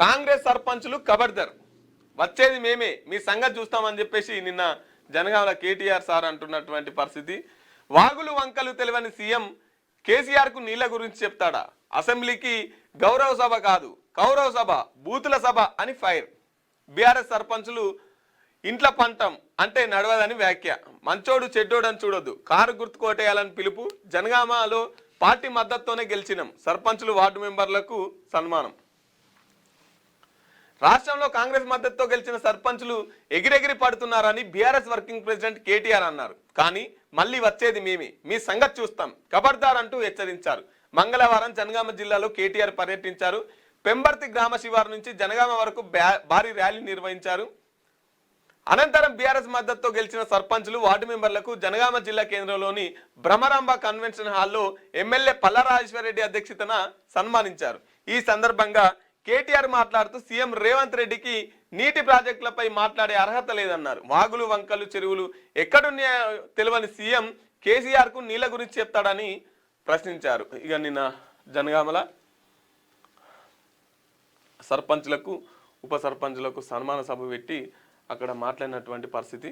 కాంగ్రెస్ సర్పంచులు కబర్దర్, వచ్చేది మేమే, మీ సంగతి చూస్తామని చెప్పేసి నిన్న జనగామల కేటీఆర్ సార్ అంటున్నటువంటి పరిస్థితి. వాగులు వంకలు తెలియని సీఎం కేసీఆర్ కు నీళ్ల గురించి చెప్తాడా? అసెంబ్లీకి గౌరవ సభ కాదు కౌరవ సభ, బూతుల సభ అని ఫైర్. బీఆర్ఎస్ సర్పంచులు ఇంట్ల పంటం అంటే నడవదని వ్యాఖ్య. మంచోడు చెడ్డోడు అని చూడొద్దు, కారు గుర్తు కోటేయాలని పిలుపు. జనగామలో పార్టీ మద్దతుతోనే గెలిచినాం, సర్పంచులు వార్డు మెంబర్లకు సన్మానం. రాష్ట్రంలో కాంగ్రెస్ మద్దతుతో గెలిచిన సర్పంచులు ఎగిరెగిరి పడుతున్నారని బీఆర్ఎస్ వర్కింగ్ ప్రెసిడెంట్ కేటీఆర్ అన్నారు. కానీ మళ్ళీ వచ్చేది మేమే, మీ సంగతి చూస్తాం, ఖబర్దార్ అంటూ హెచ్చరించారు. మంగళవారం జనగామ జిల్లాలో కేటీఆర్ పర్యటించారు. పెంబర్తి గ్రామ శివారు నుంచి జనగామ వరకు భారీ ర్యాలీ నిర్వహించారు. అనంతరం బీఆర్ఎస్ మద్దతుతో గెలిచిన సర్పంచులు వార్డు మెంబర్లకు జనగామ జిల్లా కేంద్రంలోని బ్రహ్మరాంబ కన్వెన్షన్ హాల్లో ఎమ్మెల్యే పల్లారాజేశ్వరరెడ్డి అధ్యక్షతన సన్మానించారు. ఈ సందర్భంగా కేటీఆర్ మాట్లాడుతూ సీఎం రేవంత్ రెడ్డికి నీటి ప్రాజెక్టులపై మాట్లాడే అర్హత లేదన్నారు. వాగులు వంకలు చెరువులు ఎక్కడున్నాయో తెలియని సీఎం కేసీఆర్ కు నీళ్ల గురించి చెప్తాడని ప్రశ్నించారు. ఇక నిన్న జనగామల సర్పంచులకు ఉప సర్పంచులకు సన్మాన సభ పెట్టి అక్కడ మాట్లాడినటువంటి పరిస్థితి.